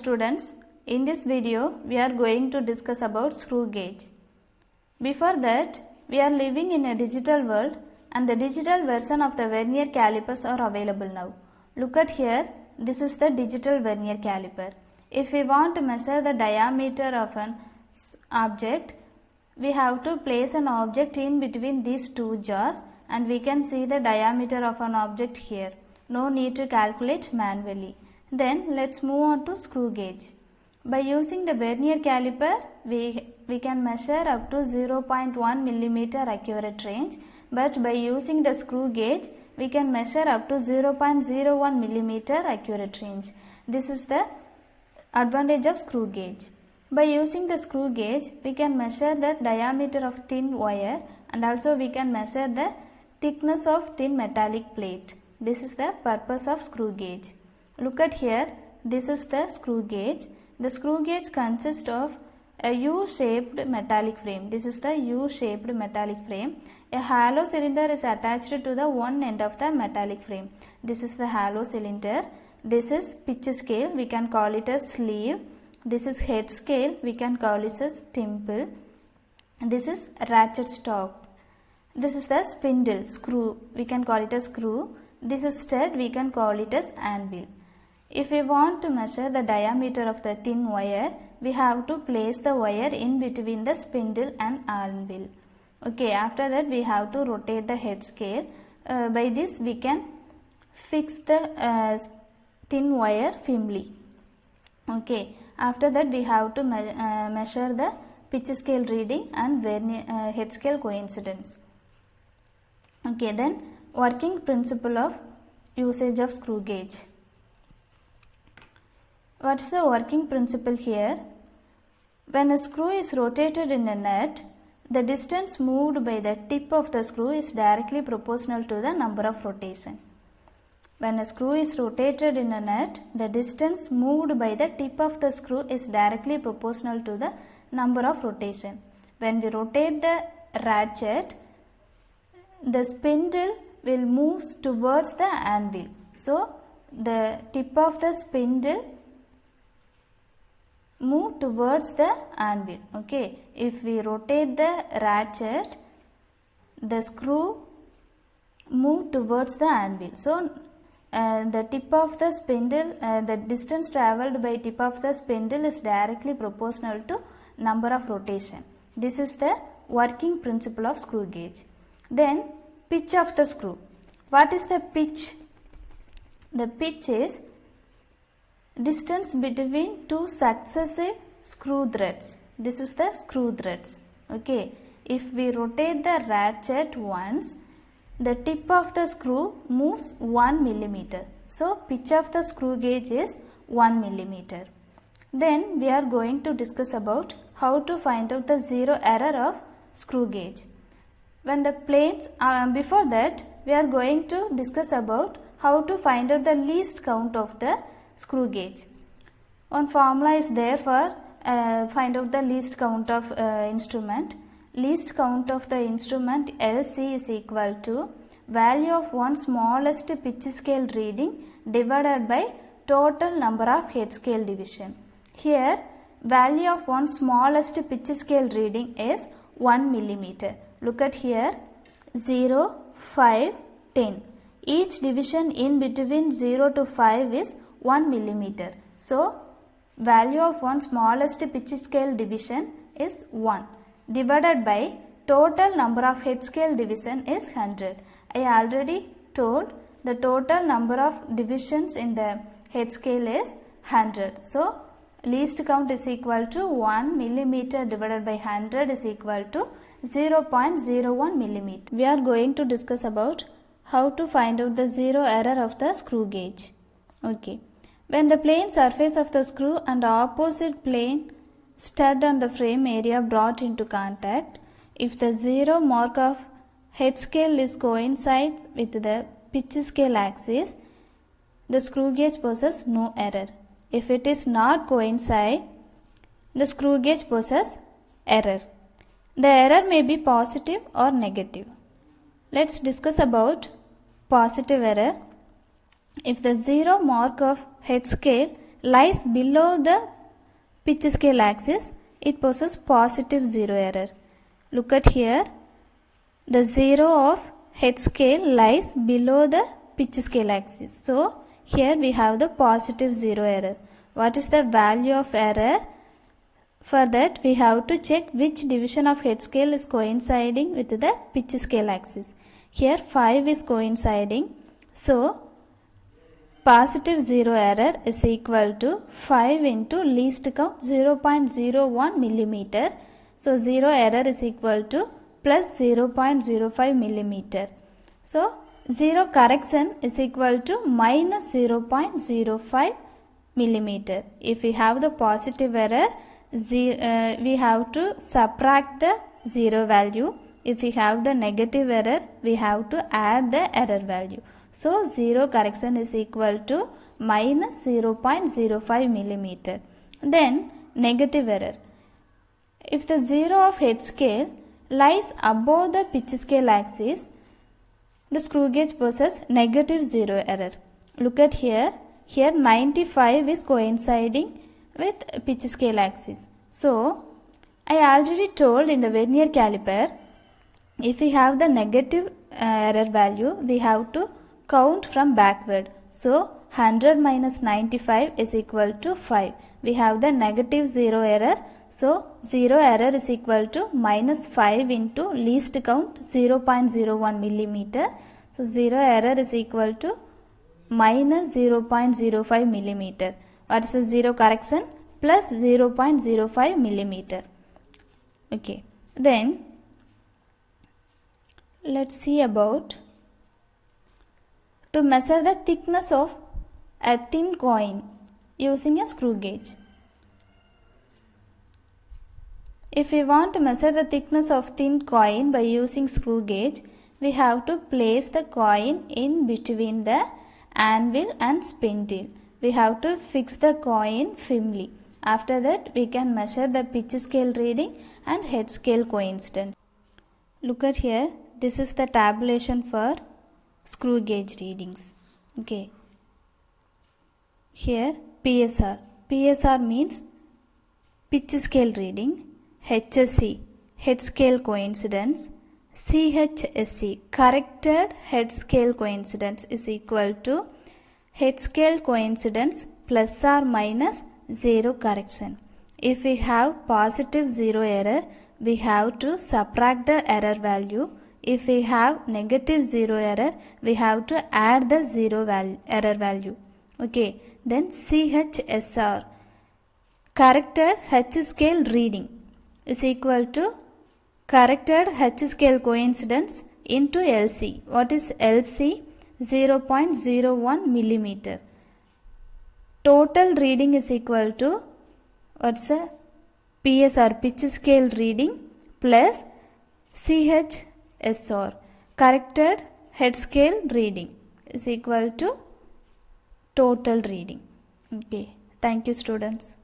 students, in this video we are going to discuss about screw gauge. Before that, we are living in a digital world and the digital version of the vernier calipers are available now. Look at here, this is the digital vernier caliper. If we want to measure the diameter of an object, we have to place an object in between these two jaws and we can see the diameter of an object here. No need to calculate manually. Then let's move on to screw gauge. By using the vernier caliper, we can measure up to 0.1 mm accurate range, but by using the screw gauge, we can measure up to 0.01 mm accurate range. This is the advantage of screw gauge. By using the screw gauge, we can measure the diameter of thin wire and also we can measure the thickness of thin metallic plate. This is the purpose of screw gauge. Look at here, this is the screw gauge. The screw gauge consists of a U-shaped metallic frame. This is the U-shaped metallic frame. A hollow cylinder is attached to the one end of the metallic frame. This is the hollow cylinder. This is pitch scale. We can call it as sleeve. This is head scale. We can call it as timple. This is ratchet stop. This is the spindle, screw. We can call it as screw. This is stud. We can call it as anvil. If we want to measure the diameter of the thin wire, we have to place the wire in between the spindle and anvil. Okay, after that we have to rotate the head scale. By this we can fix the thin wire firmly. Okay, after that we have to measure the pitch scale reading and head scale coincidence. Okay, then working principle of usage of screw gauge. What is the working principle here? When a screw is rotated in a nut, the distance moved by the tip of the screw is directly proportional to the number of rotation. When a screw is rotated in a nut, the distance moved by the tip of the screw is directly proportional to the number of rotation. When we rotate the ratchet, the spindle will move towards the anvil. So, the tip of the spindle move towards the anvil. Okay, if we rotate the ratchet, the screw move towards the anvil. So the tip of the spindle, the distance travelled by tip of the spindle is directly proportional to number of rotation. This is the working principle of screw gauge. Then pitch of the screw. What is the pitch? The pitch is distance between two successive screw threads. This is the screw threads. Okay, if we rotate the ratchet once, the tip of the screw moves 1 mm. So pitch of the screw gauge is 1 mm. Then we are going to discuss about how to find out the zero error of screw gauge. When the planes, before that we are going to discuss about how to find out the least count of the screw gauge. One formula is there for find out the least count of instrument. Least count of the instrument LC is equal to value of one smallest pitch scale reading divided by total number of head scale division. Here value of one smallest pitch scale reading is 1 mm. Look at here, 0, 5, 10. Each division in between 0 to 5 is 1 mm. So, value of one smallest pitch scale division is 1 divided by total number of head scale division is 100. I already told the total number of divisions in the head scale is 100. So, least count is equal to 1 mm divided by 100 is equal to 0.01 mm. We are going to discuss about how to find out the zero error of the screw gauge. Okay. When the plane surface of the screw and opposite plane stud on the frame area brought into contact, if the zero mark of head scale is coincide with the pitch scale axis, the screw gauge possesses no error. If it is not coincide, the screw gauge possesses error. The error may be positive or negative. Let's discuss about positive error. If the zero mark of head scale lies below the pitch scale axis, it possesses positive zero error. Look at here, the zero of head scale lies below the pitch scale axis. So here we have the positive zero error. What is the value of error? For that we have to check which division of head scale is coinciding with the pitch scale axis. Here 5 is coinciding. So positive zero error is equal to 5 into least count 0.01 millimeter. So 0 error is equal to plus 0.05 millimeter. So 0 correction is equal to minus 0.05 millimeter. If we have the positive error, we have to subtract the 0 value. If we have the negative error, we have to add the error value. So 0 correction is equal to minus 0.05 millimeter. Then negative error. If the 0 of head scale lies above the pitch scale axis, the screw gauge possesses negative zero error. Look at here. Here 95 is coinciding with pitch scale axis. So I already told in the vernier caliper, if we have the negative error value, we have to count from backward. So 100 minus 95 is equal to 5. We have the negative zero error. So 0 error is equal to minus 5 into least count 0.01 millimeter. So 0 error is equal to minus 0.05 millimeter. What is the 0 correction? Plus 0.05 millimeter. Okay. Then let's see about to measure the thickness of a thin coin using a screw gauge. If we want to measure the thickness of thin coin by using screw gauge, we have to place the coin in between the anvil and spindle. We have to fix the coin firmly. After that, we can measure the pitch scale reading and head scale coincidence. Look at here. This is the tabulation for screw gauge readings. Okay. Here PSR. PSR means pitch scale reading. HSC, head scale coincidence. CHSC, corrected head scale coincidence, is equal to head scale coincidence plus or minus 0 correction. If we have positive 0 error, we have to subtract the error value. If we have negative 0 error, we have to add the error value. Okay. Then CHSR, corrected H scale reading, is equal to corrected H scale coincidence into LC. What is LC? 0.01 millimeter. Total reading is equal to, what's a PSR, pitch scale reading, plus CHSR, corrected head scale reading, is equal to total reading. Okay. Thank you, students.